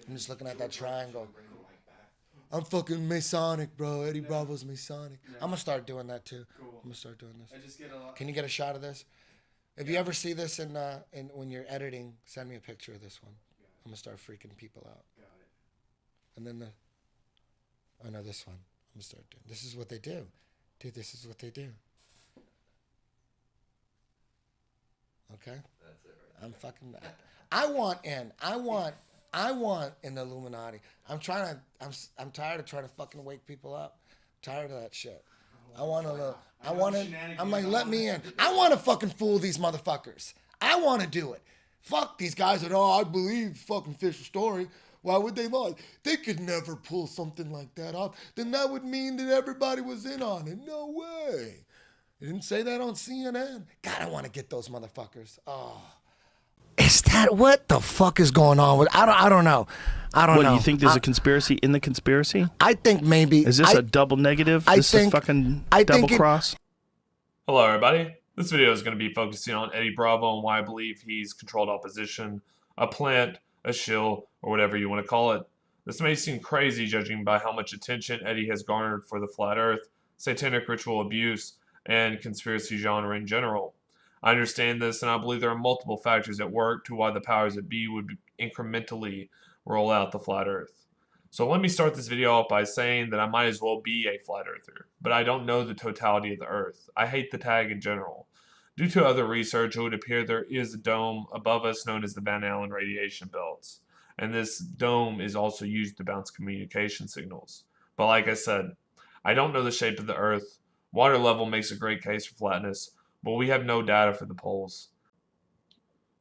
I'm just looking at that triangle. I'm fucking Masonic, bro. Eddie Bravo's Masonic. I'm gonna start doing that too. I'm gonna start doing this. Can you get a shot of this? If you ever see this in when you're editing, send me a picture of this one. I'm gonna start freaking people out. And then oh no, this one. I'm gonna start doing. This is what they do, dude. This is what they do. Okay. That's it right I'm fucking. I want in. I want in the Illuminati. I'm tired of trying to fucking wake people up. I'm tired of that shit. I want a little. I'm like, let me in. I want to fucking fool these motherfuckers. I want to do it. Fuck these guys that, I believe fucking Fisher's story. Why would they lie? They could never pull something like that off. Then that would mean that everybody was in on it. No way. They didn't say that on CNN. God, I want to get those motherfuckers. Oh. Is that what the fuck is going on with? I don't know. I don't know. What, you think there's a conspiracy in the conspiracy? I think maybe. Is this a double negative? This is fucking double cross? Hello, everybody. This video is going to be focusing on Eddie Bravo and why I believe he's controlled opposition, a plant, a shill, or whatever you want to call it. This may seem crazy judging by how much attention Eddie has garnered for the flat earth, satanic ritual abuse, and conspiracy genre in general. I understand this, and I believe there are multiple factors at work to why the powers that be would incrementally roll out the flat earth. So let me start this video off by saying that I might as well be a flat earther, but I don't know the totality of the earth. I hate the tag in general. Due to other research, it would appear there is a dome above us known as the Van Allen radiation belts, and this dome is also used to bounce communication signals. But like I said, I don't know the shape of the earth. Water level makes a great case for flatness, but we have no data for the poles.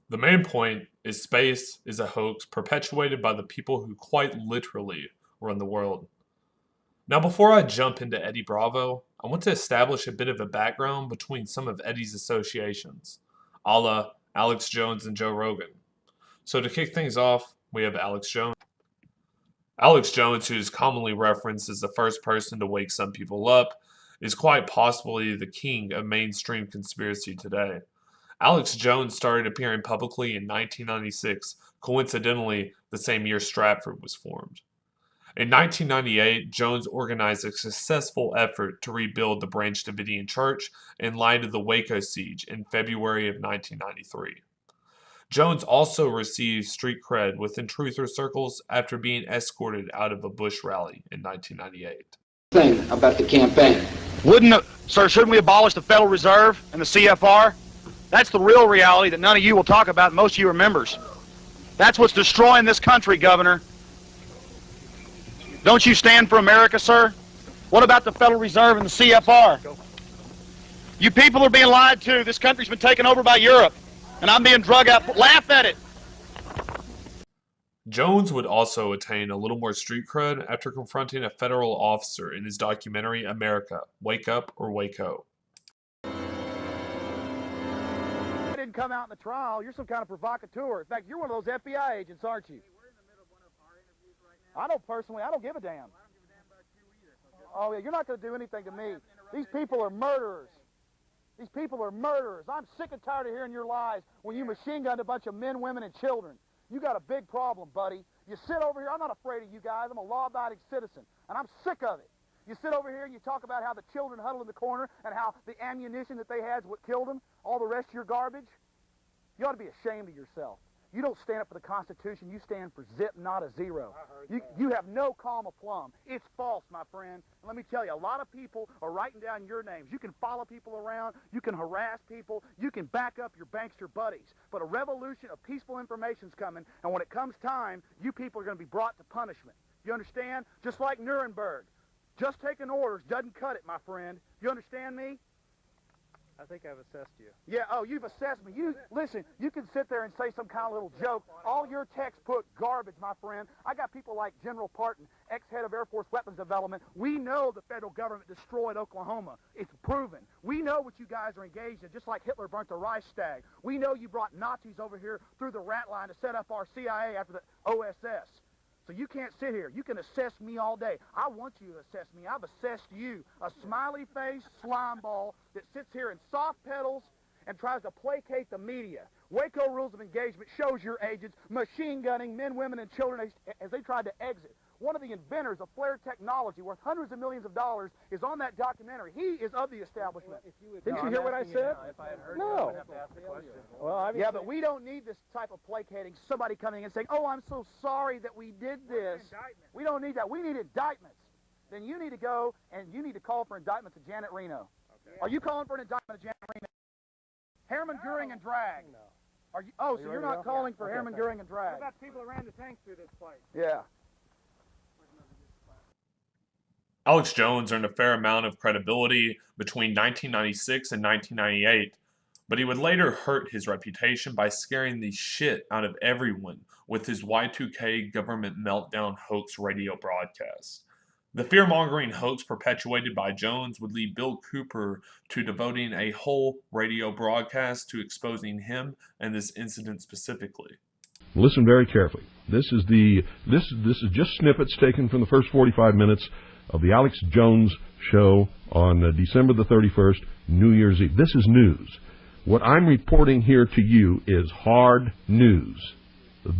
The main point is space is a hoax perpetuated by the people who quite literally run the world. Now, before I jump into Eddie Bravo, I want to establish a bit of a background between some of Eddie's associations, a la Alex Jones and Joe Rogan. So to kick things off, we have Alex Jones. Alex Jones, who is commonly referenced as the first person to wake some people up, is quite possibly the king of mainstream conspiracy today. Alex Jones started appearing publicly in 1996, coincidentally the same year Stratford was formed. In 1998, Jones organized a successful effort to rebuild the Branch Davidian Church in light of the Waco siege in February of 1993. Jones also received street cred within truther circles after being escorted out of a Bush rally in 1998. Thing about the campaign. Sir, shouldn't we abolish the Federal Reserve and the CFR? That's the real reality that none of you will talk about, and most of you are members. That's what's destroying this country, Governor. Don't you stand for America, sir? What about the Federal Reserve and the CFR? You people are being lied to. This country's been taken over by Europe, and I'm being drug out. Laugh at it. Jones would also attain a little more street cred after confronting a federal officer in his documentary America, Wake Up or Waco. I didn't come out in the trial. You're some kind of provocateur. In fact, you're one of those FBI agents, aren't you? We're in the middle of one of our interviews right now. I know personally, I don't give a damn. I don't give a damn about you either. Oh, yeah, you're not going to do anything to me. These people are murderers. These people are murderers. I'm sick and tired of hearing your lies when you machine gunned a bunch of men, women, and children. You got a big problem, buddy. You sit over here. I'm not afraid of you guys. I'm a law-abiding citizen, and I'm sick of it. You sit over here and you talk about how the children huddled in the corner and how the ammunition that they had is what killed them, all the rest of your garbage. You ought to be ashamed of yourself. You don't stand up for the Constitution. You stand for zip, not a zero. You have no calm aplomb. It's false, my friend. And let me tell you, a lot of people are writing down your names. You can follow people around. You can harass people. You can back up your bankster buddies. But a revolution of peaceful information's coming, and when it comes time, you people are going to be brought to punishment. You understand? Just like Nuremberg. Just taking orders doesn't cut it, my friend. You understand me? I think I've assessed you. Yeah, oh, you've assessed me. Listen, you can sit there and say some kind of little joke. All your textbook garbage, my friend. I got people like General Parton, ex-head of Air Force Weapons Development. We know the federal government destroyed Oklahoma. It's proven. We know what you guys are engaged in, just like Hitler burnt the Reichstag. We know you brought Nazis over here through the rat line to set up our CIA after the OSS. So you can't sit here. You can assess me all day. I want you to assess me. I've assessed you, a smiley-faced slime ball that sits here in soft pedals and tries to placate the media. Waco rules of engagement shows your agents machine gunning men, women, and children as they tried to exit. One of the inventors of flare technology, worth hundreds of millions of dollars, is on that documentary. He is of the establishment. Didn't you hear what I said? If I had heard no. you, I would have to ask the question. Well, yeah, but we don't need this type of placating. Somebody coming in and saying, "Oh, I'm so sorry that we did this." We don't need that. We need indictments. Then you need to go and you need to call for indictment to Janet Reno. Okay. Are you calling for an indictment to Janet Reno? Herman Goering and drag. No. Are you? Oh, so you're not calling for Herman Goering and drag? What about people who ran the tanks through this place? Yeah. Alex Jones earned a fair amount of credibility between 1996 and 1998, but he would later hurt his reputation by scaring the shit out of everyone with his Y2K government meltdown hoax radio broadcast. The fear-mongering hoax perpetuated by Jones would lead Bill Cooper to devoting a whole radio broadcast to exposing him and this incident specifically. Listen very carefully. This is just snippets taken from the first 45 minutes of the Alex Jones show on December the 31st, New Year's Eve. This is news. What I'm reporting here to you is hard news.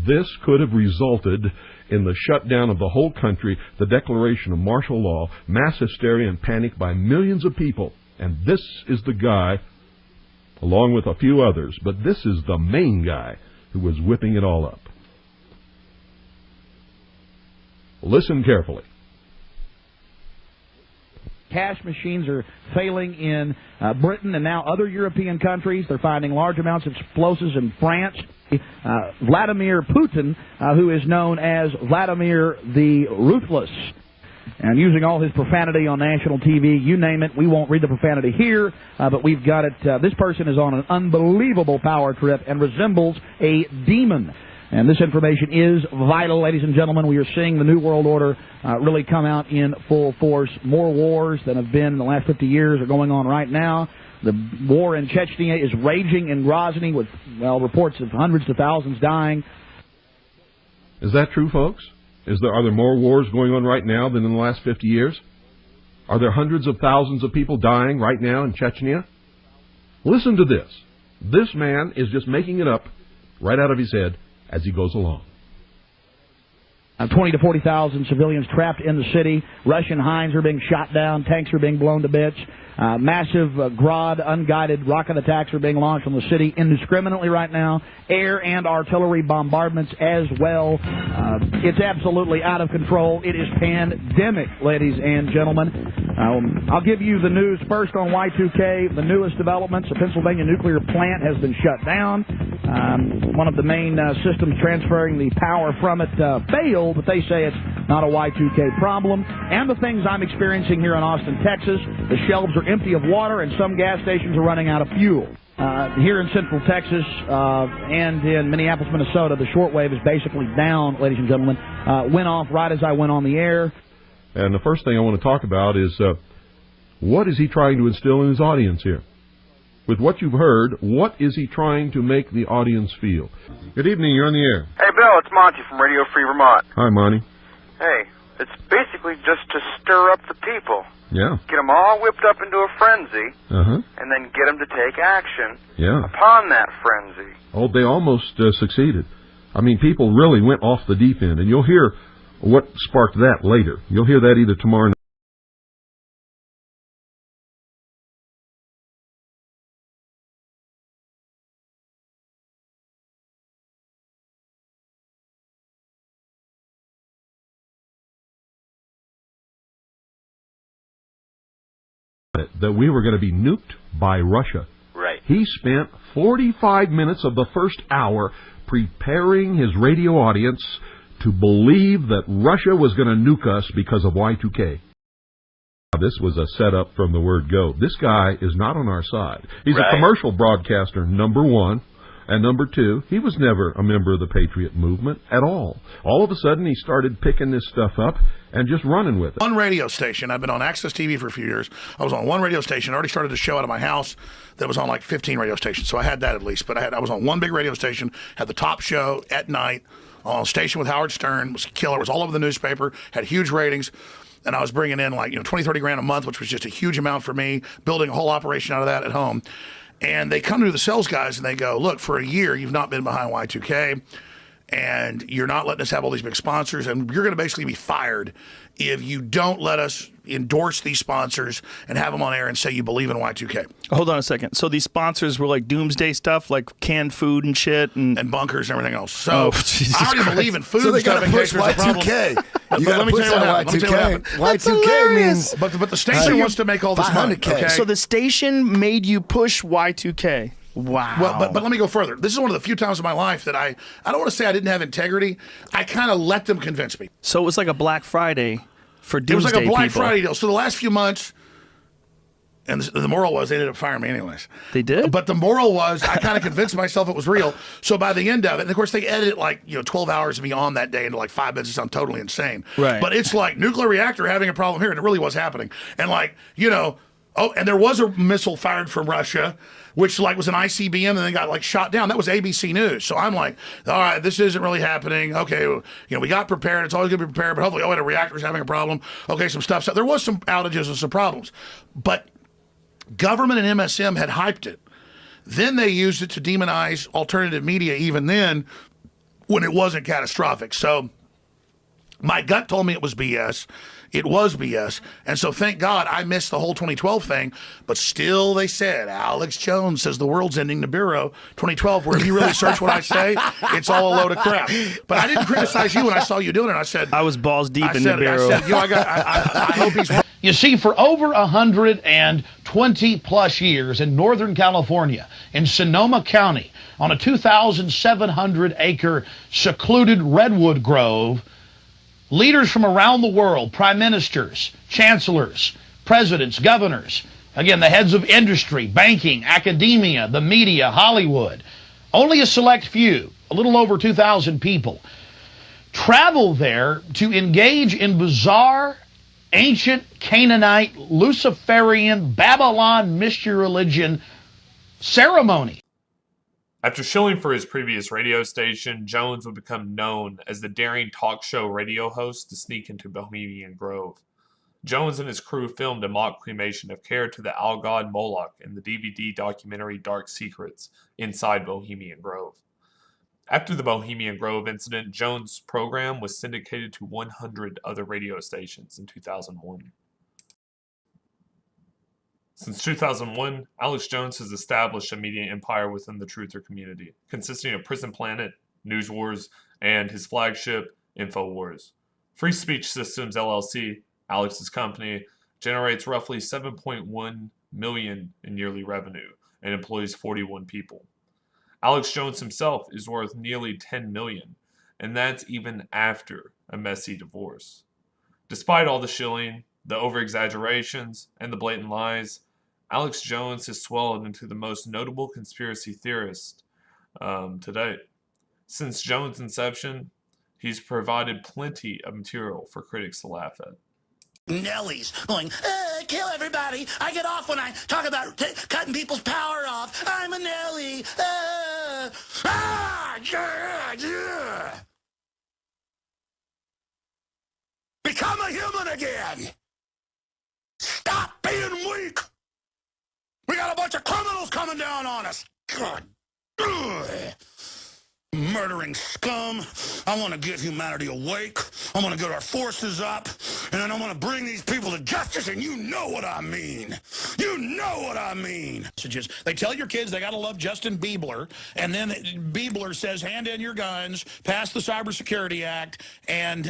This could have resulted in the shutdown of the whole country, the declaration of martial law, mass hysteria and panic by millions of people. And this is the guy, along with a few others, but this is the main guy who was whipping it all up. Listen carefully. Cash machines are failing in Britain and now other European countries. They're finding large amounts of explosives in France. Vladimir Putin, who is known as Vladimir the Ruthless, and using all his profanity on national TV, you name it. We won't read the profanity here, but we've got it. This person is on an unbelievable power trip and resembles a demon. And this information is vital, ladies and gentlemen. We are seeing the New World Order really come out in full force. More wars than have been in the last 50 years are going on right now. The war in Chechnya is raging in Grozny with, well, reports of hundreds to thousands dying. Is that true, folks? Are there more wars going on right now than in the last 50 years? Are there hundreds of thousands of people dying right now in Chechnya? Listen to this. This man is just making it up right out of his head as he goes along. 20 to 40,000 civilians trapped in the city. Russian Hinds are being shot down. Tanks are being blown to bits. Massive Grad unguided rocket attacks are being launched on the city indiscriminately right now. Air and artillery bombardments as well. It's absolutely out of control. It is pandemic, ladies and gentlemen. I'll give you the news first on Y2K. The newest developments: a Pennsylvania nuclear plant has been shut down. One of the main systems transferring the power from it failed, but they say it's not a Y2K problem. And the things I'm experiencing here in Austin, Texas: the shelves are empty of water and some gas stations are running out of fuel. Here in Central Texas and in Minneapolis, Minnesota, the shortwave is basically down, ladies and gentlemen. Went off right as I went on the air. And the first thing I want to talk about is what is he trying to instill in his audience here? With what you've heard, what is he trying to make the audience feel? Good evening, you're on the air. Hey, Bill, it's Monty from Radio Free Vermont. Hi, Monty. Hey, it's basically just to stir up the people. Yeah. Get them all whipped up into a frenzy, and then get them to take action Yeah. upon that frenzy. Oh, they almost succeeded. I mean, people really went off the deep end, and you'll hear what sparked that later. You'll hear that either tomorrow night. That we were going to be nuked by Russia. Right. He spent 45 minutes of the first hour preparing his radio audience to believe that Russia was going to nuke us because of Y2K. This was a setup from the word go. This guy is not on our side. He's a commercial broadcaster, number one. And number two, he was never a member of the Patriot movement at all. All of a sudden, he started picking this stuff up and just running with it. One radio station. I've been on Access TV for a few years. I was on one radio station. I already started a show out of my house that was on like 15 radio stations. So I had that at least. But I was on one big radio station, had the top show at night, on a station with Howard Stern. It was a killer. It was all over the newspaper, had huge ratings. And I was bringing in like, 20, 30 grand a month, which was just a huge amount for me, building a whole operation out of that at home. And they come to the sales guys and they go, look, for a year, you've not been behind Y2K. And you're not letting us have all these big sponsors, and you're going to basically be fired if you don't let us endorse these sponsors and have them on air and say you believe in Y2K. Hold on a second. So these sponsors were like doomsday stuff, like canned food and shit, and bunkers and everything else. So I already believe in food so and stuff in case there's a problem. Y2K. But let me tell you what happened. Y2K means... But the station wants to make all this money. Okay? So the station made you push Y2K. Wow. Well, but let me go further. This is one of the few times in my life that I don't want to say I didn't have integrity. I kind of let them convince me. So it was like a Black Friday for doomsday It was like a Black people. Friday deal. So the last few months, and the moral was they ended up firing me anyways. They did? But the moral was I kind of convinced myself it was real. So by the end of it, and of course they edit it like 12 hours beyond that day into like 5 minutes. It sounds totally insane. Right. But it's like nuclear reactor having a problem here, and it really was happening. And and there was a missile fired from Russia, which was an ICBM and then got shot down. That was ABC News. So I'm like, all right, this isn't really happening. Okay, we got prepared. It's always gonna be prepared, but hopefully, the reactor's having a problem. Okay, some stuff. So there was some outages and some problems, but government and MSM had hyped it. Then they used it to demonize alternative media. Even then, when it wasn't catastrophic. So my gut told me it was BS. It was BS. And so thank God I missed the whole 2012 thing. But still they said, Alex Jones says the world's ending Nibiru 2012, where if you really search what I say, it's all a load of crap. But I didn't criticize you when I saw you doing it. I said... I was balls deep in Nibiru. I hope he's... You see, for over 120 plus years in Northern California, in Sonoma County, on a 2,700 acre secluded redwood grove, leaders from around the world, prime ministers, chancellors, presidents, governors, again, the heads of industry, banking, academia, the media, Hollywood, only a select few, a little over 2,000 people, travel there to engage in bizarre, ancient Canaanite, Luciferian, Babylon mystery religion ceremony. After shilling for his previous radio station, Jones would become known as the daring talk show radio host to sneak into Bohemian Grove. Jones and his crew filmed a mock cremation of care to the owl god Moloch in the DVD documentary Dark Secrets inside Bohemian Grove. After the Bohemian Grove incident, Jones' program was syndicated to 100 other radio stations in 2001. Since 2001, Alex Jones has established a media empire within the truther community, consisting of Prison Planet, News Wars, and his flagship, InfoWars. Free Speech Systems LLC, Alex's company, generates roughly $7.1 million in yearly revenue and employs 41 people. Alex Jones himself is worth nearly $10 million, and that's even after a messy divorce. Despite all the shilling, the over-exaggerations, and the blatant lies, Alex Jones has swelled into the most notable conspiracy theorist to date. Since Jones' inception, he's provided plenty of material for critics to laugh at. Nellies going, kill everybody. I get off when I talk about cutting people's power off. I'm a Nelly. Yeah. Become a human again. Stop being weak. We got a bunch of criminals coming down on us. God. Ugh. Murdering scum. I want to get humanity awake. I want to get our forces up. And then I want to bring these people to justice, and you know what I mean. You know what I mean. They tell your kids they got to love Justin Bieber, and then Bieber says, hand in your guns, pass the Cybersecurity Act, and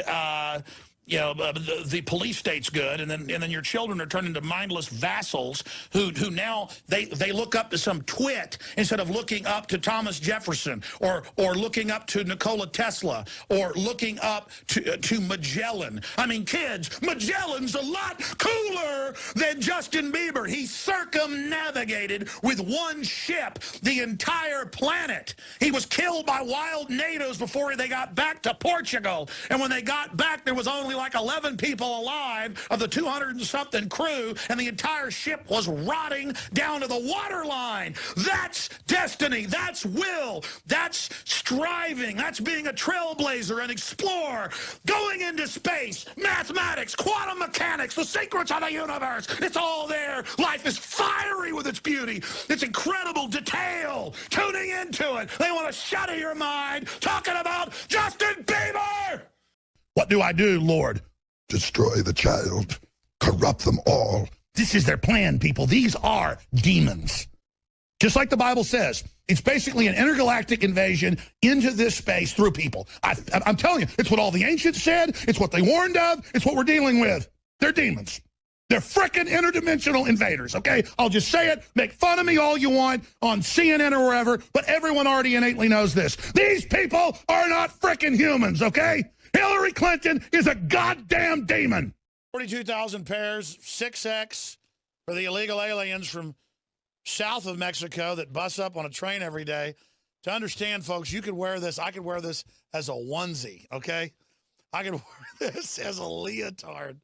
the police state's good, and then your children are turned into mindless vassals who now they look up to some twit instead of looking up to Thomas Jefferson or looking up to Nikola Tesla or looking up to Magellan. I mean, kids, Magellan's a lot cooler than Justin Bieber. He circumnavigated with one ship the entire planet. He was killed by wild natives before they got back to Portugal, and when they got back, there was only like 11 people alive of the 200 and something crew, and the entire ship was rotting down to the waterline. That's destiny. That's will. That's striving. That's being a trailblazer and explorer. Going into into space, mathematics, quantum mechanics, the secrets of the universe. It's all there. Life is fiery with its beauty. It's incredible detail. Tuning into it. They want to shut out your mind talking about Justin Bieber. What do I do, Lord? Destroy the child. Corrupt them all. This is their plan, people. These are demons. Just like the Bible says, it's basically an intergalactic invasion into this space through people. I'm telling you, it's what all the ancients said. It's what they warned of. It's what we're dealing with. They're demons. They're frickin' interdimensional invaders, okay? I'll just say it. Make fun of me all you want on CNN or wherever, but everyone already innately knows this. These people are not frickin' humans, okay? Hillary Clinton is a goddamn demon. 42,000 pairs, 6X for the illegal aliens from south of Mexico that bus up on a train every day. To understand, folks, you could wear this. I could wear this as a onesie, okay? I could wear this as a leotard.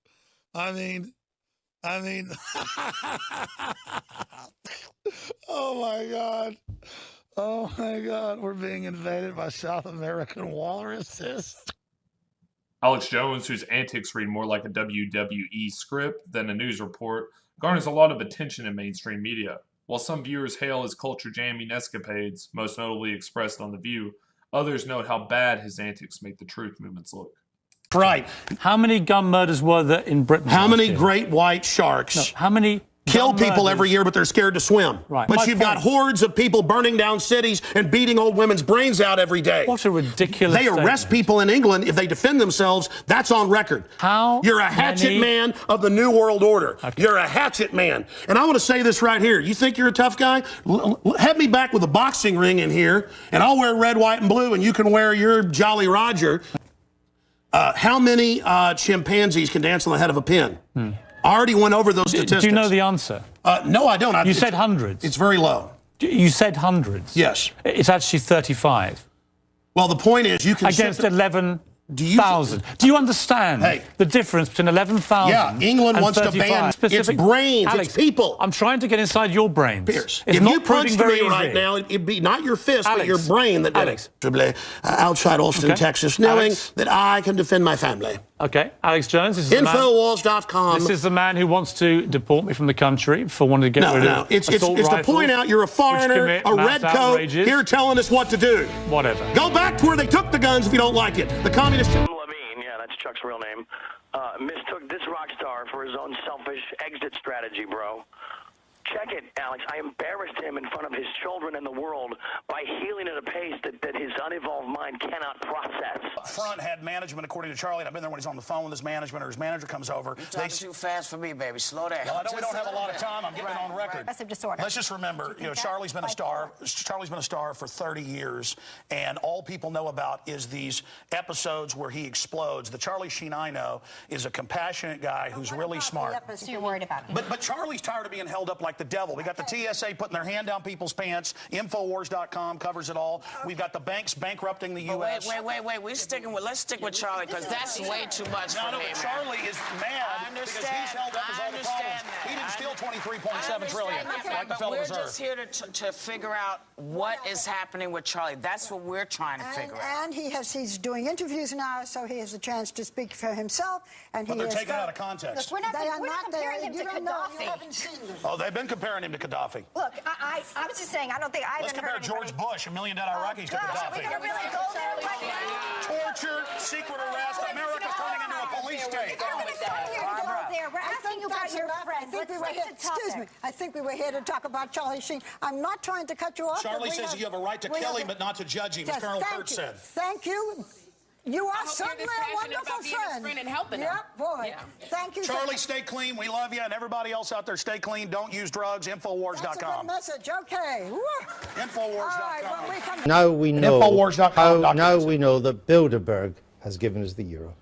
I mean, oh my God. Oh my God. We're being invaded by South American walruses. Alex Jones, whose antics read more like a WWE script than a news report, garners a lot of attention in mainstream media. While some viewers hail his culture-jamming escapades, most notably expressed on The View, others note how bad his antics make the truth movements look. Right. How many gun murders were there in Britain? How many great white sharks? No, how many kill people every year, but they're scared to swim. Right. But My you've got hordes of people burning down cities and beating old women's brains out every day. What a ridiculous They arrest people in England if they defend themselves. That's on record. How You're a hatchet man of the New World Order. Okay. You're a hatchet man. And I want to say this right here. You think you're a tough guy? Have me back with a boxing ring in here, and I'll wear red, white, and blue, and you can wear your Jolly Roger. How many chimpanzees can dance on the head of a pin? I already went over those statistics. Do you know the answer? No, I don't. You said hundreds. It's very low. You said hundreds. Yes. It's actually 35. Well, the point is you can... Against 11,000. Do you understand the difference between 11,000 Yeah, England and wants 35? to ban its brains, Alex, its people. I'm trying to get inside your brains. Pierce, it's if not you punched very me easy. right now, it'd be not your fist, Alex, but your brain that did Alex. it. Outside Austin, Texas, knowing Alex. that I can defend my family. Okay, Alex Jones. This is Infowars.com. This is the man who wants to deport me from the country for wanting to get rid of it's to point out you're a foreigner, a red coat, here telling us what to do. Whatever. Go back to where they took the guns if you don't like it. The communist... That's Chuck's real name, mistook this rock star for his own selfish exit strategy, bro. Check it, Alex. I embarrassed him in front of his children and the world by healing at a pace that his unevolved mind cannot process. Front had management, according to Charlie, and I've been there when he's on the phone with his management or his manager comes over. You're talking too fast for me, baby. Slow down. Well, I know we don't have a lot of time. I'm getting on record. Aggressive disorder. Let's just remember, you know, Charlie's been a star. Charlie's been a star for 30 years, and all people know about is these episodes where he explodes. The Charlie Sheen I know is a compassionate guy who's really smart. So you're worried about him. But Charlie's tired of being held up like the devil. We got the TSA putting their hand down people's pants. Infowars.com covers it all. We've got the banks bankrupting the U.S. Wait. Let's stick with Charlie, because that's way too much for me, Charlie is mad because he's held up as all the problems. He didn't steal $23.7 trillion like the Federal Reserve. We're just here to figure out what is happening with Charlie. That's what we're trying to figure out. And he's doing interviews now, so he has a chance to speak for himself. And but they're taken out of context. Look, we're not comparing him to Gaddafi. You haven't seen them. Oh, they've been comparing him to Gaddafi. Look, I was just saying, I don't think Let's compare George Bush, $1 million Iraqis, to Gaddafi. We're going to really go there right now. Torture, secret arrest, America's turning into a police state. We're asking you about your friends. Excuse me. I think we were here to talk about Charlie Sheen. I'm not trying to cut you off. Charlie says you have a right to kill him, but not to judge him, as Colonel Kurtz said. Thank you. You are certainly a wonderful friend. And helping him. Boy. Yeah. Thank you. Charlie, stay clean. We love you. And everybody else out there, stay clean. Don't use drugs. Infowars.com. That's a good message. Okay. Infowars.com. Right, now we know. Infowars.com. Now we know that Bilderberg has given us the euro.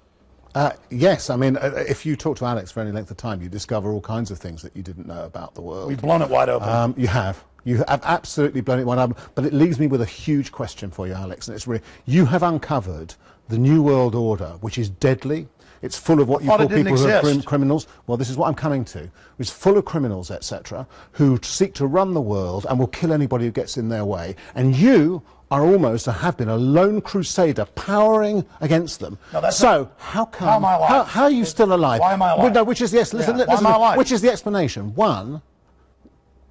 Yes, I mean, if you talk to Alex for any length of time, you discover all kinds of things that you didn't know about the world. We've blown it wide open. You have. You have absolutely blown it wide open. But it leaves me with a huge question for you, Alex. And it's really, you have uncovered the New World Order, which is deadly. It's full of what you call people who are criminals. Well, this is what I'm coming to. It's full of criminals, etc., who seek to run the world and will kill anybody who gets in their way. And you are almost, or have been, a lone crusader powering against them. No, that's so not, how come? How am I alive? How are you still alive? Why am I alive? Well, no, which is yes. Listen, Why listen, am I alive? which is the explanation? One,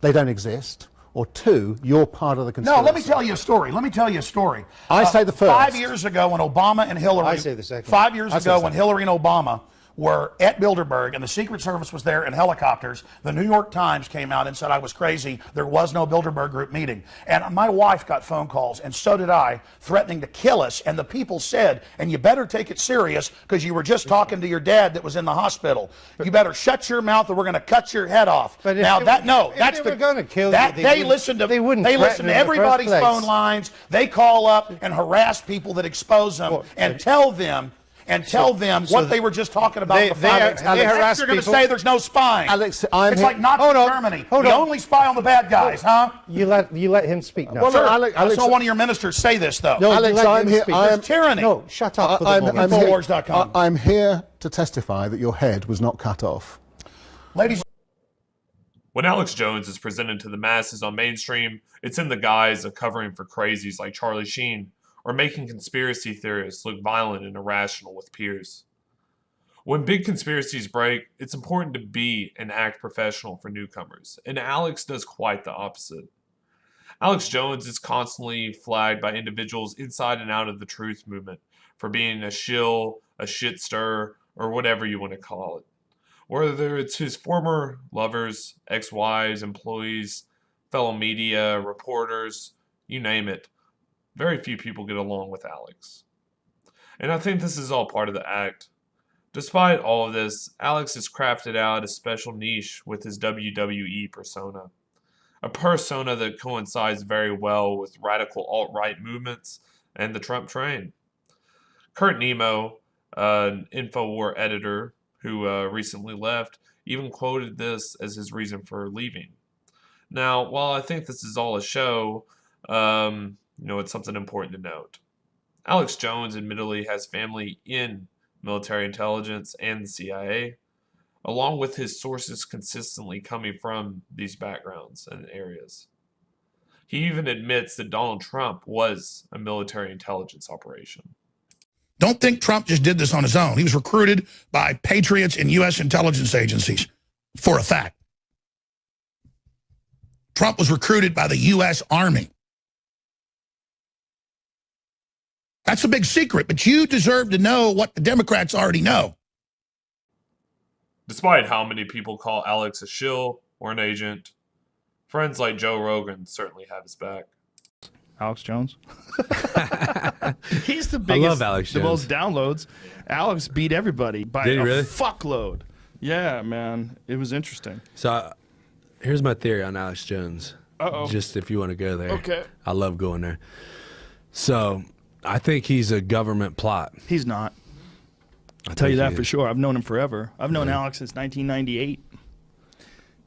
they don't exist. Or two, you're part of the conspiracy. No, let me tell you a story. Let me tell you a story. I say the first. 5 years ago when Obama and Hillary... I say the second. 5 years I say ago the when second. Hillary and Obama were at Bilderberg and the Secret Service was there in helicopters, the New York Times came out and said I was crazy. There was no Bilderberg group meeting. And my wife got phone calls, and so did I, threatening to kill us. And the people said, and you better take it serious because you were just talking to your dad that was in the hospital. You better shut your mouth or we're going to cut your head off. But now if that's they were going to kill that you, they listen to they wouldn't they threaten listen to in the first everybody's place. phone lines. They call up and harass people that expose them and tell them what they were just talking about. They harass You're going to people. say there's no spying. Alex, it's like Nazi Germany. We only spy on the bad guys, huh? You let him speak now. Well, Sure. Alex, I saw one of your ministers say this, though. No, Alex, let I'm him here. speak. There's tyranny. No, shut up. Infowars.com. I'm here to testify that your head was not cut off. Ladies. When Alex Jones is presented to the masses on mainstream, it's in the guise of covering for crazies like Charlie Sheen or making conspiracy theorists look violent and irrational with peers. When big conspiracies break, it's important to be and act professional for newcomers, and Alex does quite the opposite. Alex Jones is constantly flagged by individuals inside and out of the truth movement for being a shill, a shit stirrer, or whatever you want to call it. Whether it's his former lovers, ex-wives, employees, fellow media, reporters, you name it, very few people get along with Alex. And I think this is all part of the act. Despite all of this, Alex has crafted out a special niche with his WWE persona. A persona that coincides very well with radical alt-right movements and the Trump train. Kurt Nemo, an InfoWar editor who recently left, even quoted this as his reason for leaving. Now, while I think this is all a show, it's something important to note. Alex Jones admittedly has family in military intelligence and the CIA, along with his sources consistently coming from these backgrounds and areas. He even admits that Donald Trump was a military intelligence operation. Don't think Trump just did this on his own. He was recruited by patriots in U.S. intelligence agencies, for a fact. Trump was recruited by the U.S. Army. That's a big secret, but you deserve to know what the Democrats already know. Despite how many people call Alex a shill or an agent, friends like Joe Rogan certainly have his back. Alex Jones. He's the biggest, I love Alex the Jones. most downloads. Alex beat everybody by Did he a really? fuckload. Yeah, man. It was interesting. So here's my theory on Alex Jones. Uh-oh. Just if you want to go there. Okay. I love going there. So I think he's a government plot. He's not. I'll I tell you think that he for is. sure. I've known him forever. I've known Yeah. Alex since 1998.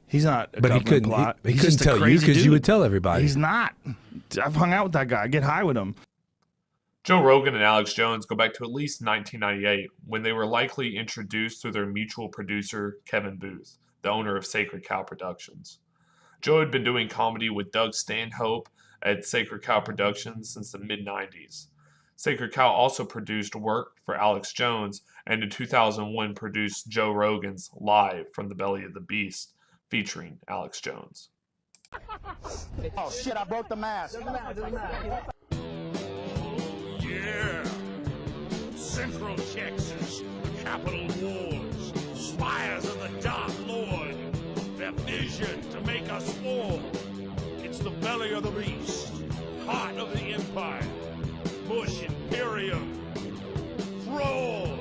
He's not a But he government couldn't. plot. He He's couldn't just a tell you crazy because you dude. would tell everybody. He's not. I've hung out with that guy. I get high with him. Joe Rogan and Alex Jones go back to at least 1998, when they were likely introduced through their mutual producer, Kevin Booth, the owner of Sacred Cow Productions. Joe had been doing comedy with Doug Stanhope at Sacred Cow Productions since the mid-90s. Sacred Cow also produced work for Alex Jones, and in 2001 produced Joe Rogan's Live from the Belly of the Beast, featuring Alex Jones. Oh shit, I broke the mask. Yeah. Central Texas, the capital wars, spires of the Dark Lord, their vision to make us fall. It's the belly of the beast, heart of the empire, Bush Imperium, thrall,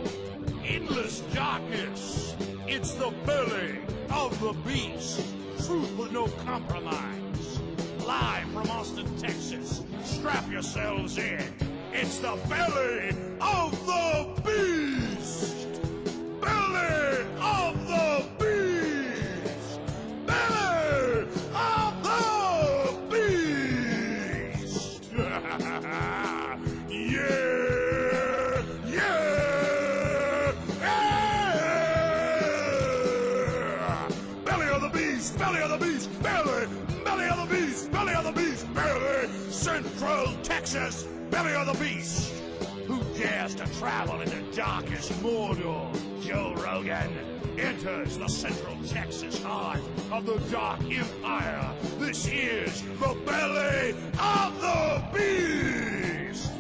endless darkness. It's the belly of the beast, truth with no compromise. Live from Austin, Texas, strap yourselves in. It's the belly of the beast! Belly of the beast! Belly of the beast! Yeah! Yeah! Yeah! Belly of the beast! Belly of the beast! Belly! Belly of the beast! Belly of the beast! Belly! Central Texas belly of the beast. Who dares to travel in the darkest Mordor? Joe Rogan enters the Central Texas heart of the Dark Empire. This is the belly of the beast.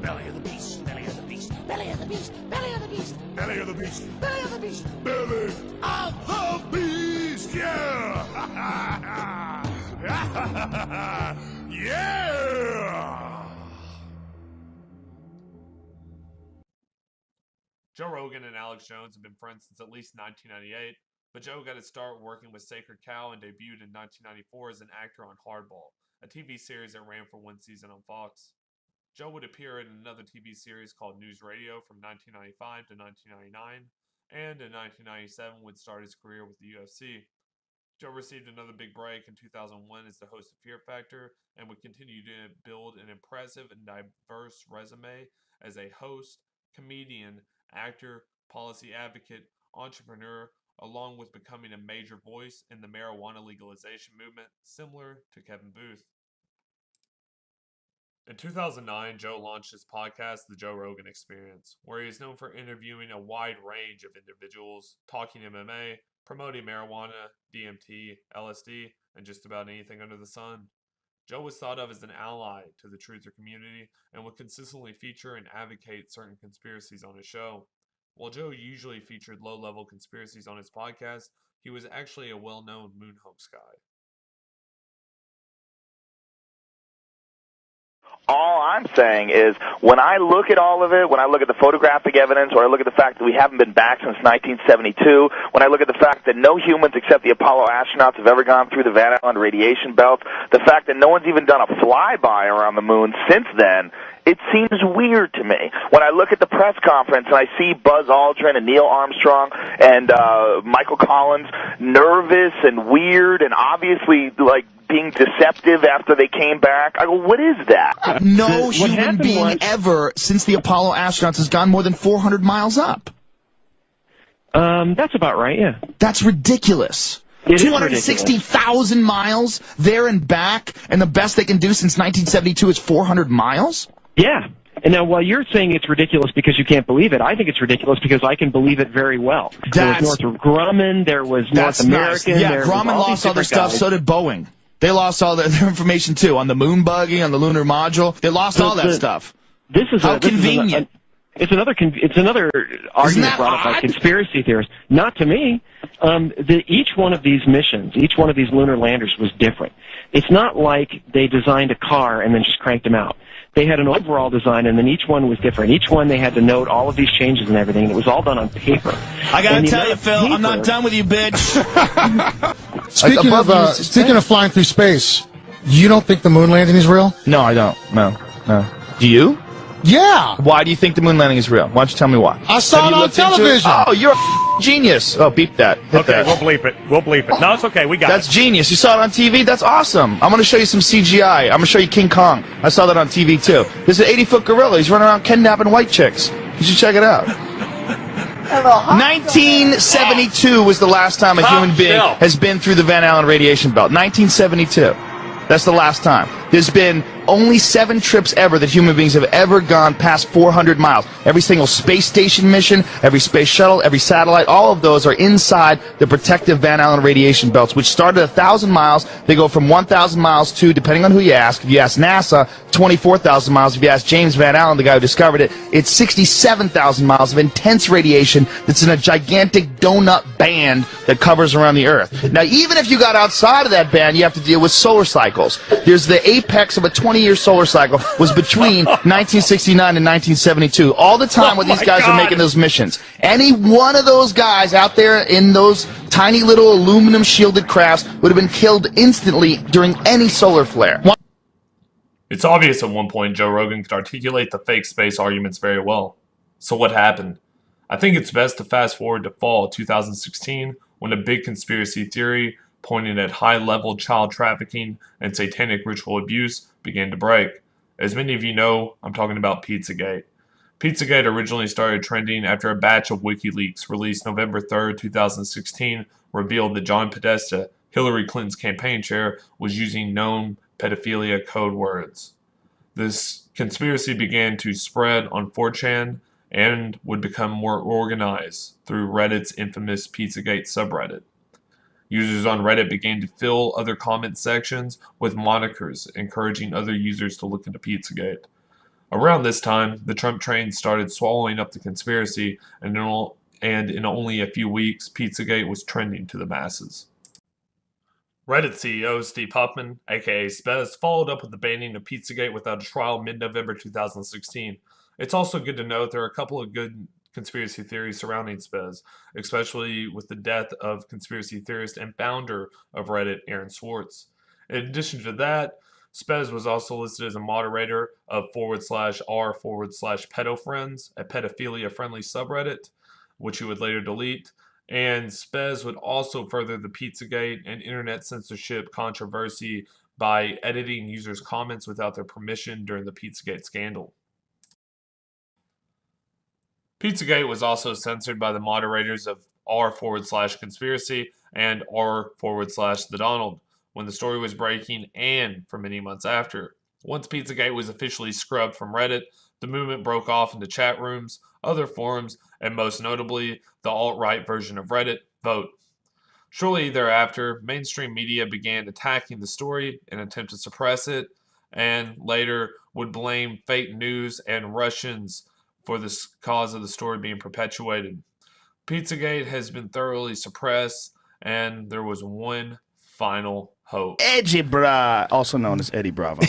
Belly of the beast, belly of the beast, belly of the beast, belly of the beast, belly of the beast, belly of the beast, belly of the beast. Yeah. Yeah. Joe Rogan and Alex Jones have been friends since at least 1998, but Joe got his start working with Sacred Cow and debuted in 1994 as an actor on Hardball, a TV series that ran for one season on Fox. Joe would appear in another TV series called News Radio from 1995 to 1999, and in 1997 would start his career with the UFC. Joe received another big break in 2001 as the host of Fear Factor and would continue to build an impressive and diverse resume as a host, comedian, actor, policy advocate, entrepreneur, along with becoming a major voice in the marijuana legalization movement, similar to Kevin Booth. In 2009, Joe launched his podcast, The Joe Rogan Experience, where he is known for interviewing a wide range of individuals, talking MMA, promoting marijuana, DMT, LSD, and just about anything under the sun. Joe was thought of as an ally to the truther community and would consistently feature and advocate certain conspiracies on his show. While Joe usually featured low-level conspiracies on his podcast, he was actually a well-known moon hoax guy. All I'm saying is, when I look at all of it, when I look at the photographic evidence, or I look at the fact that we haven't been back since 1972, when I look at the fact that no humans except the Apollo astronauts have ever gone through the Van Allen radiation belt, the fact that no one's even done a flyby around the moon since then, it seems weird to me. When I look at the press conference and I see Buzz Aldrin and Neil Armstrong and Michael Collins nervous and weird and obviously, like, being deceptive after they came back. I go, what is that? No human being ever since the Apollo astronauts has gone more than 400 miles up. That's about right, yeah. That's ridiculous. 260,000 miles there and back, and the best they can do since 1972 is 400 miles? Yeah. And now, while you're saying it's ridiculous because you can't believe it, I think it's ridiculous because I can believe it very well. There was Northrop Grumman, there was North American. Nice. Yeah, Grumman lost all their stuff, so did Boeing. They lost all their information, too, on the moon buggy, on the lunar module. They lost all that stuff. This is How convenient. It's another argument brought up by conspiracy theorists. Not to me. Each one of these missions, each one of these lunar landers was different. It's not like they designed a car and then just cranked them out. They had an overall design, and then each one was different. Each one they had to note all of these changes and everything, and it was all done on paper. I gotta tell you, Phil, I'm not done with you, bitch. Speaking of flying through space, you don't think the moon landing is real? No, I don't. No. Do you? Yeah. Why do you think the moon landing is real? Why don't you tell me why? I saw it on television. Oh, you're a genius. Oh, beep that. Hit that. We'll bleep it. We'll bleep it. No, it's okay. We got That's genius. You saw it on TV? That's awesome. I'm going to show you some CGI. I'm going to show you King Kong. I saw that on TV, too. There's an 80-foot gorilla. He's running around kidnapping white chicks. You should check it out. 1972 was the last time a human being has been through the Van Allen radiation belt. 1972. That's the last time. There's been only 7 trips ever that human beings have ever gone past 400 miles. Every single space station mission, every space shuttle, every satellite, all of those are inside the protective Van Allen radiation belts, which start at 1,000 miles. They go from 1,000 miles to, depending on who you ask, if you ask NASA, 24,000 miles. If you ask James Van Allen, the guy who discovered it, it's 67,000 miles of intense radiation that's in a gigantic donut band that covers around the Earth. Now, even if you got outside of that band, you have to deal with solar cycles. There's the apex of a 20-year solar cycle was between 1969 and 1972. All the time when these guys are making those missions. Any one of those guys out there in those tiny little aluminum shielded crafts would have been killed instantly during any solar flare. It's obvious at one point Joe Rogan could articulate the fake space arguments very well. So what happened? I think it's best to fast forward to fall 2016 when a big conspiracy theory pointing at high-level child trafficking and satanic ritual abuse began to break. As many of you know, I'm talking about Pizzagate. Pizzagate originally started trending after a batch of WikiLeaks released November 3rd, 2016 revealed that John Podesta, Hillary Clinton's campaign chair, was using known pedophilia code words. This conspiracy began to spread on 4chan and would become more organized through Reddit's infamous Pizzagate subreddit. Users on Reddit began to fill other comment sections with monikers, encouraging other users to look into Pizzagate. Around this time, the Trump train started swallowing up the conspiracy, and in only a few weeks, Pizzagate was trending to the masses. Reddit CEO Steve Huffman, aka Spez, followed up with the banning of Pizzagate without a trial mid-November 2016. It's also good to note there are a couple of good conspiracy theories surrounding Spez, especially with the death of conspiracy theorist and founder of Reddit, Aaron Swartz. In addition to that, Spez was also listed as a moderator of /r/pedofriends, a pedophilia-friendly subreddit, which he would later delete. And Spez would also further the Pizzagate and internet censorship controversy by editing users' comments without their permission during the Pizzagate scandal. Pizzagate was also censored by the moderators of r/conspiracy and r/the Donald when the story was breaking and for many months after. Once Pizzagate was officially scrubbed from Reddit, the movement broke off into chat rooms, other forums, and most notably, the alt-right version of Reddit, Vote. Shortly thereafter, mainstream media began attacking the story in an attempt to suppress it, and later would blame fake news and Russians for the cause of the story being perpetuated. Pizzagate has been thoroughly suppressed, and there was one final hope. Edgy Bra, also known as Eddie Bravo.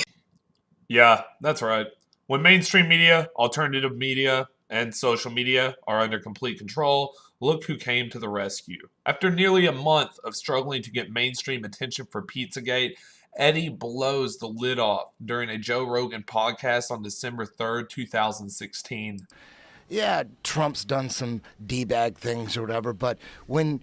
Yeah, that's right. When mainstream media, alternative media, and social media are under complete control, look who came to the rescue. After nearly a month of struggling to get mainstream attention for Pizzagate, Eddie blows the lid off during a Joe Rogan podcast on December 3rd, 2016. Yeah, Trump's done some D-bag things or whatever, but when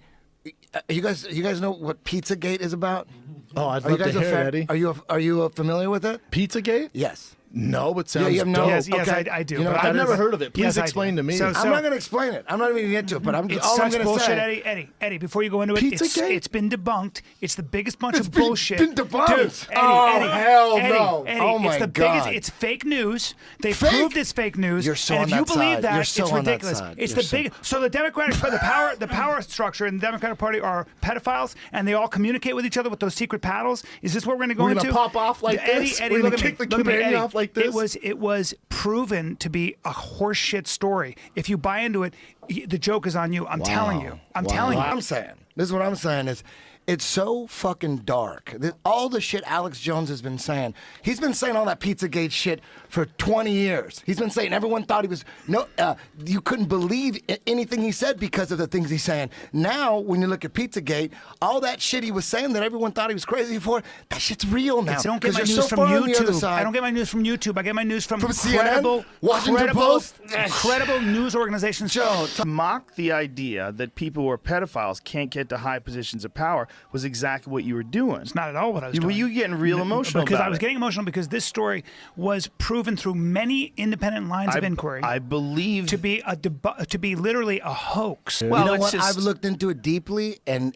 you guys know what Pizzagate is about? Oh, I'd love to hear it, Eddie. Are you familiar with it? Pizzagate? Yes. No, but sounds dope. Yes, I do. You know but I've never heard of it. Please explain to me. So, I'm not going to explain it. I'm not even going to get to it, but all I'm going to bullshit, say. Eddie, before you go into it, it's been debunked. It's the biggest bunch of bullshit. It's been debunked. Dude, Hell no. Eddie, Oh, my it's the God. biggest. It's fake news. They proved it's fake news. You're so and on if you that believe side. that, You're so it's on that ridiculous. side. It's You're the big. So the Democratic, the power structure in the Democratic Party are pedophiles, and they all communicate with each other with those secret paddles. Is this what we're going to go into? We're going to pop off like this? Eddie, we're going look to at kick the me. Look at me, community Eddie. off like this? It was proven to be a horseshit story. If you buy into it, the joke is on you. I'm telling you. I'm telling you. What I'm saying. This is what I'm saying is, it's so fucking dark. All the shit Alex Jones has been saying. He's been saying all that Pizzagate shit for 20 years. He's been saying everyone thought he was you couldn't believe anything he said because of the things he's saying. Now, when you look at Pizzagate, all that shit he was saying that everyone thought he was crazy for, that shit's real now. I don't get my you're news so from far on the other YouTube. side. I don't get my news from YouTube. I get my news from CNN, Washington Post, credible news organizations. Joe, to mock the idea that people who are pedophiles can't get to high positions of power was exactly what you were doing. It's not at all what I was doing. Were you getting real emotional because about I was it? getting emotional because this story was proven through many independent lines of inquiry. I believe to be literally a hoax. Well, you know what? I've looked into it deeply, and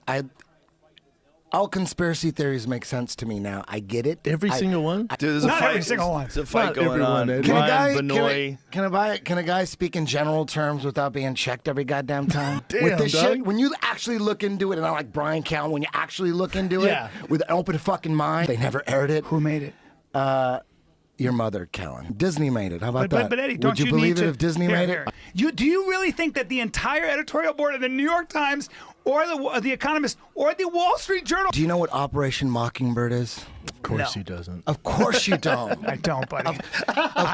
all conspiracy theories make sense to me now. I get it. Every single one? Dude, there's Not every single one. There's a fight Not going on. everyone, Ryan Benoit. Can a guy speak in general terms without being checked every goddamn time? Damn, with this Doug. shit, when you actually look into it, and I like Brian Callen, when you actually look into it with an open fucking mind, they never aired it. Who made it? Your mother, Callen. Disney made it. How about that? But Eddie, don't Would you believe need it if Disney made it? Do you really think that the entire editorial board of the New York Times or the Economist or the Wall Street Journal? Do you know what Operation Mockingbird is? Of course he doesn't. Of course you don't. I don't, buddy. Of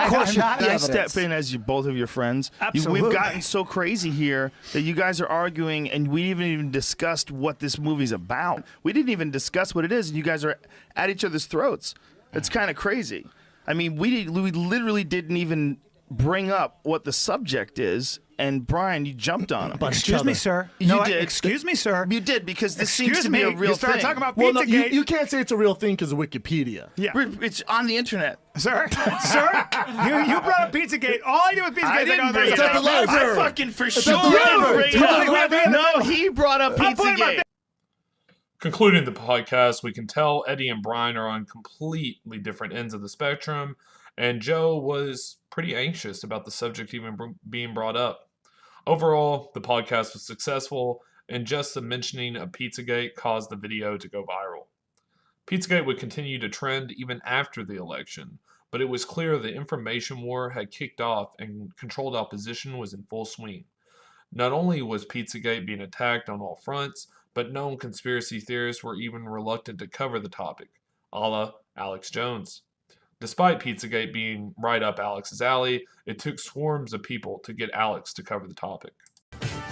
course you Can I don't. step in as both of your friends? Absolutely. We've gotten so crazy here that you guys are arguing, and we haven't even discussed what this movie's about. We didn't even discuss what it is, and you guys are at each other's throats. It's kind of crazy. I mean, we literally didn't even bring up what the subject is, and Brian, you jumped on him. Excuse me, sir. You did. Excuse me, sir. You did, because this Excuse seems to me. be a real You started thing. talking about Well, no, Pizzagate. you can't say it's a real thing because of Wikipedia. Yeah. It's on the internet. Sir, you brought up Pizzagate. All I do with Pizzagate I is I didn't go, bring there's it a up. library. I fucking for It's sure at the library. didn't bring it Totally up. library. No, he brought up I'm putting my Pizzagate. Concluding the podcast, we can tell Eddie and Brian are on completely different ends of the spectrum, and Joe was pretty anxious about the subject even being brought up. Overall, the podcast was successful, and just the mentioning of Pizzagate caused the video to go viral. Pizzagate would continue to trend even after the election, but it was clear the information war had kicked off and controlled opposition was in full swing. Not only was Pizzagate being attacked on all fronts, but known conspiracy theorists were even reluctant to cover the topic, a la Alex Jones. Despite Pizzagate being right up Alex's alley, it took swarms of people to get Alex to cover the topic.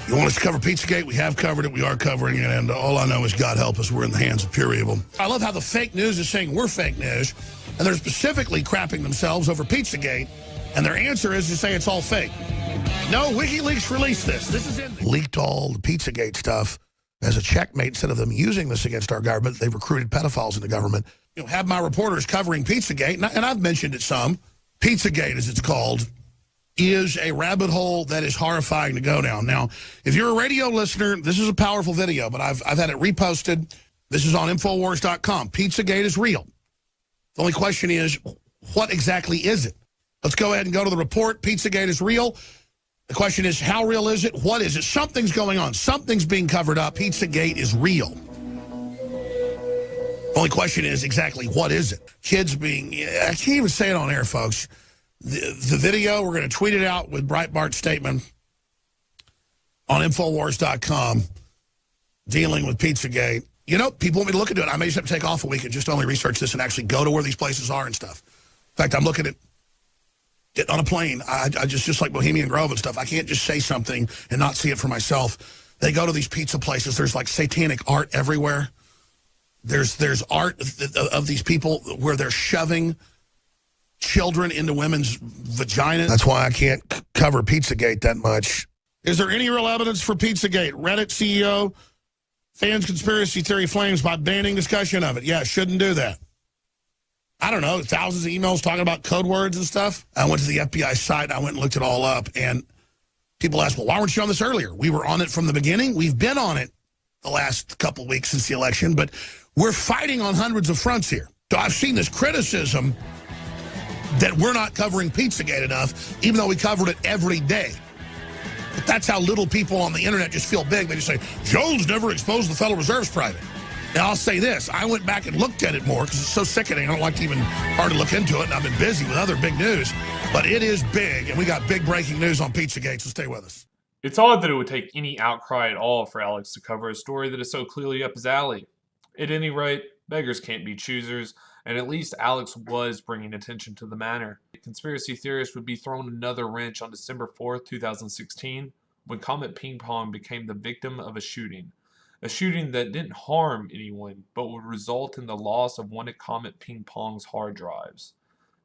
You want us to cover Pizzagate? We have covered it. We are covering it. And all I know is God help us. We're in the hands of pure evil. I love how the fake news is saying we're fake news. And they're specifically crapping themselves over Pizzagate. And their answer is to say it's all fake. No, WikiLeaks released this. This is in leaked all the Pizzagate stuff as a checkmate. Instead of them using this against our government, they've recruited pedophiles in the government. You know, have my reporters covering Pizzagate, and I've mentioned it some. Pizzagate, as it's called, is a rabbit hole that is horrifying to go down. Now, if you're a radio listener, this is a powerful video, but I've had it reposted. This is on Infowars.com. Pizzagate is real. The only question is, what exactly is it? Let's go ahead and go to the report. Pizzagate is real. The question is, how real is it? What is it? Something's going on. Something's being covered up. Pizzagate is real. Only question is exactly what is it? Kids being, I can't even say it on air, folks. The video, we're going to tweet it out with Breitbart's statement on Infowars.com dealing with Pizzagate. You know, people want me to look into it. I may just have to take off a week and just only research this and actually go to where these places are and stuff. In fact, I'm looking at getting on a plane. I just like Bohemian Grove and stuff. I can't just say something and not see it for myself. They go to these pizza places. There's like satanic art everywhere. There's art of these people where they're shoving children into women's vaginas. That's why I can't cover Pizzagate that much. Is there any real evidence for Pizzagate? Reddit CEO fans conspiracy theory flames by banning discussion of it. Yeah, shouldn't do that. I don't know, thousands of emails talking about code words and stuff. I went to the FBI site. I went and looked it all up. And people asked, well, why weren't you on this earlier? We were on it from the beginning. We've been on it the last couple weeks since the election. But we're fighting on hundreds of fronts here. So I've seen this criticism that we're not covering Pizzagate enough, even though we covered it every day. But that's how little people on the internet just feel big. They just say, Jones never exposed the Federal Reserve's private. Now, I'll say this. I went back and looked at it more because it's so sickening. I don't like to even hard to look into it, and I've been busy with other big news. But it is big, and we got big breaking news on Pizzagate, so stay with us. It's odd that it would take any outcry at all for Alex to cover a story that is so clearly up his alley. At any rate, beggars can't be choosers, and at least Alex was bringing attention to the matter. Conspiracy theorists would be thrown another wrench on December 4th, 2016, when Comet Ping Pong became the victim of a shooting that didn't harm anyone, but would result in the loss of one of Comet Ping Pong's hard drives,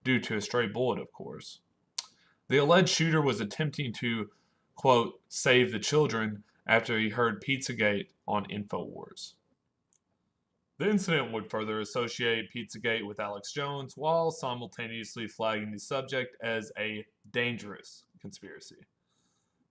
due to a stray bullet, of course. The alleged shooter was attempting to, quote, save the children after he heard Pizzagate on InfoWars. The incident would further associate Pizzagate with Alex Jones while simultaneously flagging the subject as a dangerous conspiracy.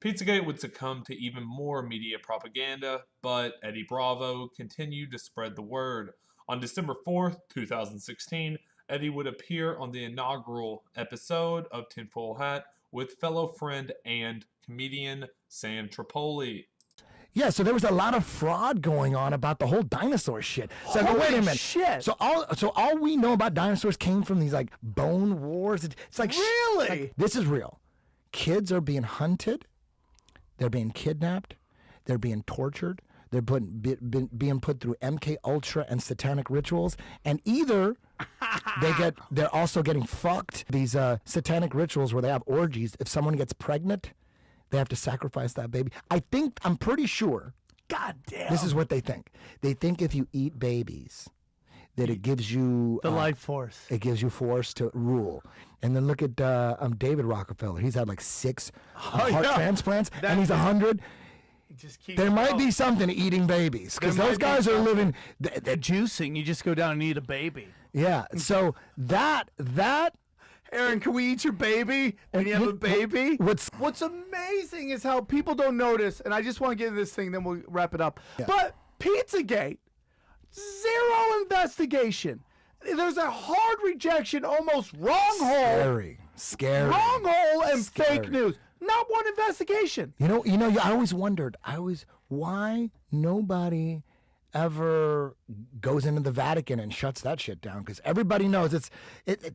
Pizzagate would succumb to even more media propaganda, but Eddie Bravo continued to spread the word. On December 4th, 2016, Eddie would appear on the inaugural episode of Tinfoil Hat with fellow friend and comedian Sam Tripoli. Yeah, so there was a lot of fraud going on about the whole dinosaur shit. So I go, wait a minute. Shit. So all we know about dinosaurs came from these like bone wars. It's like really? Like, this is real. Kids are being hunted. They're being kidnapped. They're being tortured. They're being put through MK Ultra and satanic rituals. And either they're also getting fucked. These satanic rituals where they have orgies. If someone gets pregnant, they have to sacrifice that baby. I'm pretty sure. God damn. This is what they think. They think if you eat babies, that it gives you the life force. It gives you force to rule. And then look at David Rockefeller. He's had like 6 heart transplants, and he's 100. There might be something to eating babies because those guys are living. They're juicing. You just go down and eat a baby. Yeah. So that. Aaron, can we eat your baby when you have a baby? What's amazing is how people don't notice, and I just want to get into this thing, then we'll wrap it up. Yeah. But Pizzagate, Zero investigation. There's a hard rejection, almost wrong hole. Scary. Wrong hole and fake news. Not one investigation. You know, I always wondered, why nobody ever goes into the Vatican and shuts that shit down, because everybody knows it's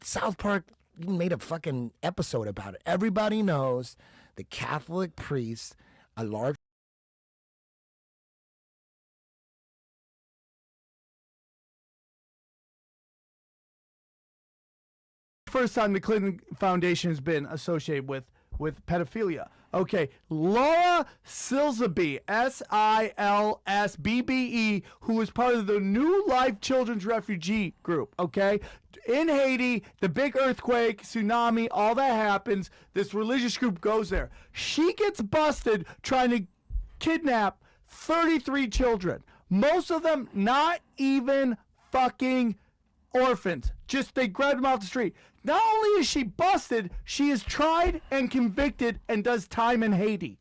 South Park made a fucking episode about it. Everybody knows the Catholic priests, a large first time the Clinton Foundation has been associated with pedophilia. Okay, Laura Silsby, Silsbbe, who is part of the New Life Children's Refugee Group, okay? In Haiti, the big earthquake, tsunami, all that happens. This religious group goes there. She gets busted trying to kidnap 33 children. Most of them not even fucking orphans. Just they grabbed them off the street. Not only is she busted, she is tried and convicted and does time in Haiti.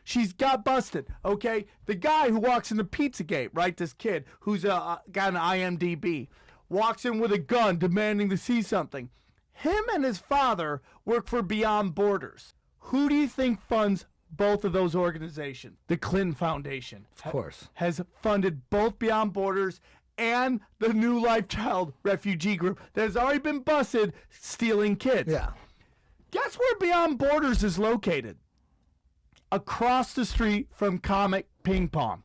She's got busted, okay? The guy who walks in the Pizzagate, right, this kid who's got an IMDb, walks in with a gun demanding to see something. Him and his father work for Beyond Borders. Who do you think funds both of those organizations? The Clinton Foundation. Of course. Has funded both Beyond Borders and the New Life Child Refugee Group that has already been busted stealing kids. Yeah. Guess where Beyond Borders is located? Across the street from Comet Ping Pong.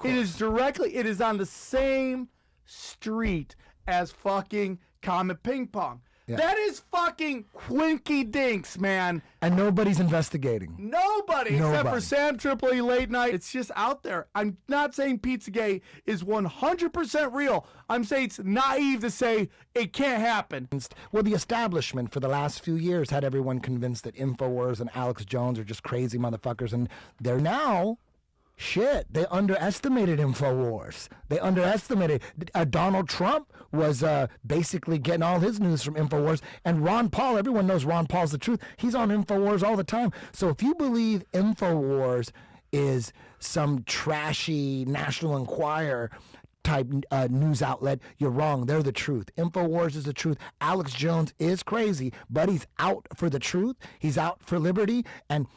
It is on the same street as fucking Comet Ping Pong. Yeah. That is fucking quinky dinks, man. And nobody's investigating. Nobody, except for Sam Tripoli late night. It's just out there. I'm not saying Pizzagate is 100% real. I'm saying it's naive to say it can't happen. Well, the establishment for the last few years had everyone convinced that InfoWars and Alex Jones are just crazy motherfuckers, and they're now... Shit, they underestimated InfoWars. They underestimated. Donald Trump was basically getting all his news from InfoWars. And Ron Paul, everyone knows Ron Paul's the truth. He's on InfoWars all the time. So if you believe InfoWars is some trashy National Enquirer type news outlet, you're wrong. They're the truth. InfoWars is the truth. Alex Jones is crazy, but he's out for the truth. He's out for liberty. And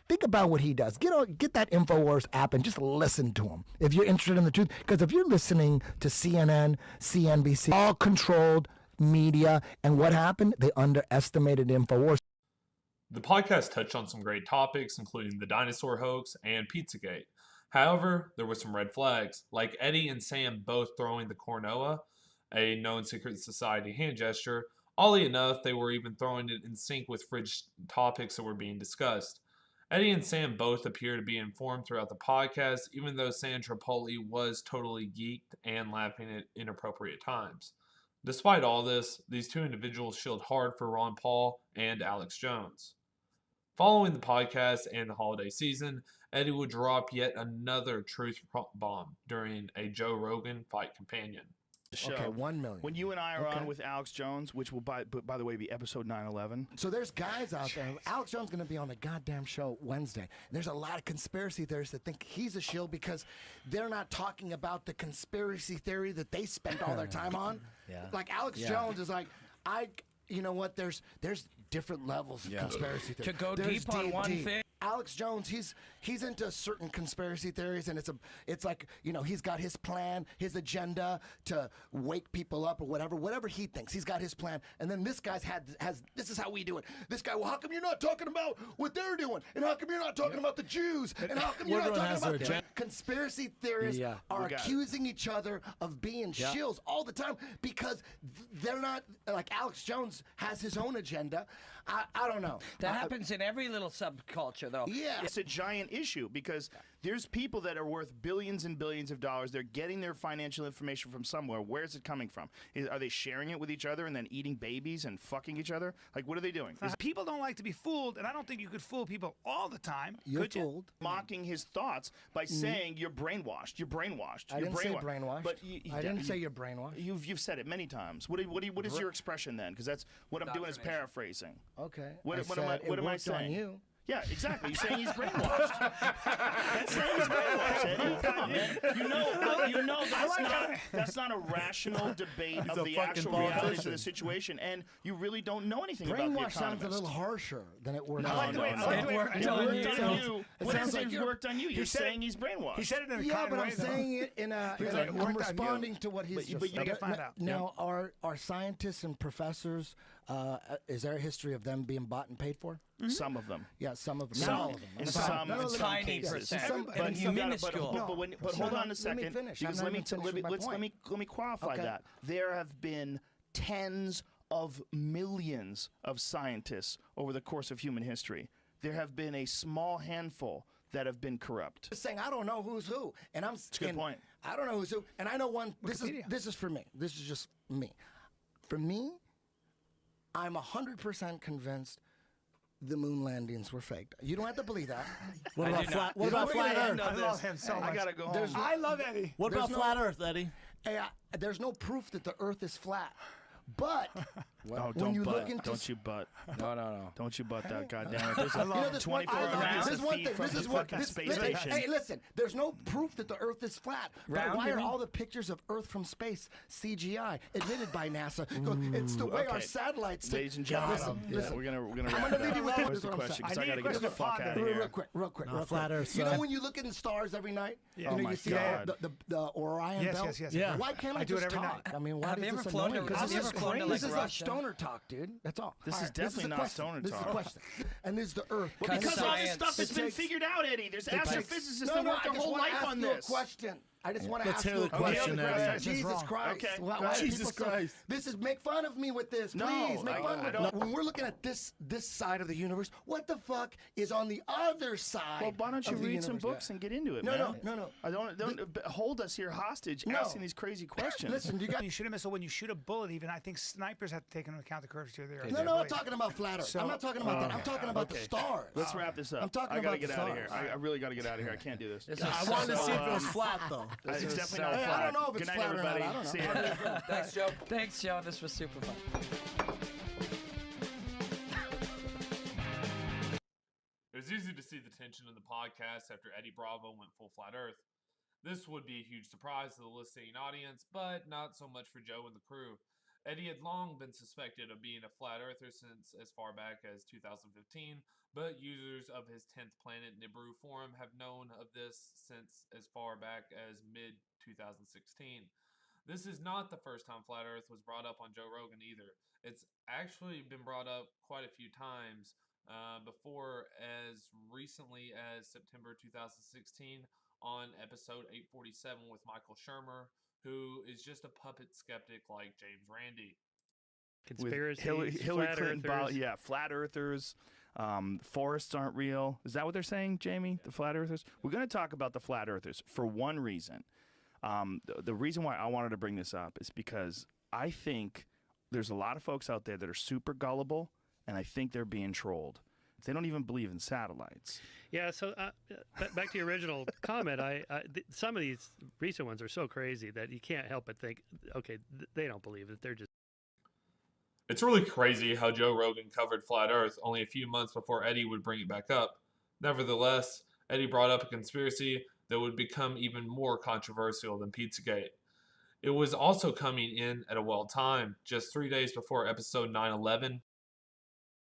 think about what he does. Get that InfoWars app and just listen to him if you're interested in the truth. Because if you're listening to CNN, CNBC, all controlled media, and what happened? They underestimated InfoWars. The podcast touched on some great topics, including the dinosaur hoax and Pizzagate. However, there were some red flags, like Eddie and Sam both throwing the Cornoa, a known secret society hand gesture. Oddly enough, they were even throwing it in sync with fringe topics that were being discussed. Eddie and Sam both appear to be informed throughout the podcast, even though Sam Tripoli was totally geeked and laughing at inappropriate times. Despite all this, these two individuals shielded hard for Ron Paul and Alex Jones. Following the podcast and the holiday season, Eddie would drop yet another truth bomb during a Joe Rogan Fight Companion. Okay, 1 million. When you and I are on with Alex Jones, which will, by the way, be episode 911. So there's guys out there. Alex Jones is going to be on the goddamn show Wednesday. There's a lot of conspiracy theorists that think he's a shill because they're not talking about the conspiracy theory that they spent all their time on. Like Alex Jones is like, you know what? There's different levels of conspiracy theory. To go There's deep on one thing. Alex Jones, he's into certain conspiracy theories, and it's like, you know, he's got his plan, his agenda to wake people up or whatever he thinks. He's got his plan, and then this guy's has this is how we do it. This guy, well, how come you're not talking about what they're doing, and how come you're not talking about the Jews, and how come you're not talking about conspiracy theorists are accusing each other of being shills all the time because they're not, like Alex Jones has his own agenda. I don't know. That happens in every little subculture, though. Yeah. It's a giant issue because there's people that are worth billions and billions of dollars. They're getting their financial information from somewhere. Where is it coming from? Are they sharing it with each other and then eating babies and fucking each other? Like, what are they doing? People don't like to be fooled, and I don't think you could fool people all the time. You're fooled. Mocking his thoughts by saying you're brainwashed. You're brainwashed. I didn't say brainwashed. But I didn't say you're brainwashed. You've said it many times. What is your expression then? Because that's what I'm doing is paraphrasing. Okay. What am I saying? On you. Yeah, exactly. You're saying he's brainwashed. That's saying he's brainwashed, Eddie. Come on, man. You know that's not a rational debate of the actual realities of the situation, and you really don't know anything about the Brainwash sounds a economist. little harsher than it works. No, on no, you. no. It worked on you. It What sounds is like it worked on you? You're saying he's brainwashed. He said it in a Yeah, kind but way, I'm saying it in a. He's like, it I'm worked on responding you. to what he's just But you said. gotta find out. Now, are scientists and professors? Is there a history of them being bought and paid for? Some of them. Yeah, some of them. Some. Not all of them. In some tiny cases. percent. But hold on a second. Let me finish. Because I'm let not even finished my point. me qualify that. There have been tens of millions of scientists over the course of human history. There have been a small handful that have been corrupt. Just saying, I don't know who's who, and I'm. That's a good point. I don't know who's who, and I know one. This is for me. This is just me. For me, I'm 100% convinced the moon landings were faked. You don't have to believe that. What about flat Earth? I love him so much. I gotta go home. I love Eddie. What about flat Earth, Eddie? Hey, there's no proof that the Earth is flat. But Oh, when you look into don't you butt. No. Don't you butt that, goddammit. There's a this 24-hour this one feed thing. from This is the what. fucking space Hey, station. listen. There's no proof that the Earth is flat. But Round, why you are mean? all the pictures of Earth from space CGI, admitted by NASA? It's the way our satellites. Ladies and gentlemen, Listen. we're gonna I'm wrap gonna it leave you with up. What's this. the question? Because I I need gotta a get the question fuck for out of Fonda. here. Real quick. flat Earth. You know when you look at the stars every night, Yeah. you know Oh you see my God. the Orion Yes, belt. yes, yes. Yeah. Why can't I, I do it just every talk? night. I mean, why Have does you ever this flown annoy to- you? have you ever flown to, This like, is Russia? a stoner talk, dude. That's all. This is All right, definitely the not question. stoner This is talk. the question. And this is the Earth. Because all this Science. stuff has It been takes- figured out, Eddie. There's it takes- astrophysicists that work their I just whole wanna life ask on you this. a question. I just want to Let's ask hear you the a question. question, Eddie. Jesus Christ. Okay. Why Go ahead. people Jesus so- Christ. This is make fun of me with this. No, Please make fun I of me. don't- When we're looking at this side of the universe, what the fuck is on the other side? Well, why don't you of the read some universe? books and get into it, No, man? no. I don't hold us here hostage No. asking these crazy questions. Listen, you got. You shoot a missile when you shoot a bullet. Even I think snipers have to take into account the curvature of the Earth. No, I'm talking about flat Earth. So- I'm not talking about that. I'm talking about the stars. Let's wrap this up. I'm talking I gotta about get the out of here. stars. I really gotta get out of here. I can't do this. I wanted to see if it was flat, though. It's definitely not Hey, flat. I don't know if it's Good night, flat or not. everybody. I don't know. See ya. Thanks, Joe. Thanks, Joe. This was super fun. It was easy to see the tension in the podcast after Eddie Bravo went full flat Earth. This would be a huge surprise to the listening audience, but not so much for Joe and the crew. Eddie had long been suspected of being a flat earther since as far back as 2015, but users of his 10th Planet Nibiru forum have known of this since as far back as mid-2016. This is not the first time flat Earth was brought up on Joe Rogan either. It's actually been brought up quite a few times before, as recently as September 2016 on episode 847 with Michael Shermer, who is just a puppet skeptic like James Randi. Conspiracy, Hillary flat Clinton, earthers. flat earthers, forests aren't real. Is that what they're saying, Jamie? The flat earthers? We're going to talk about the flat earthers for one reason. The reason why I wanted to bring this up is because I think there's a lot of folks out there that are super gullible, and I think they're being trolled. They don't even believe in satellites. Yeah, so back to your original comment, some of these recent ones are so crazy that you can't help but think, okay, they don't believe it. They're just... It's really crazy how Joe Rogan covered flat Earth only a few months before Eddie would bring it back up. Nevertheless, Eddie brought up a conspiracy that would become even more controversial than Pizzagate. It was also coming in at a well time, just 3 days before episode 911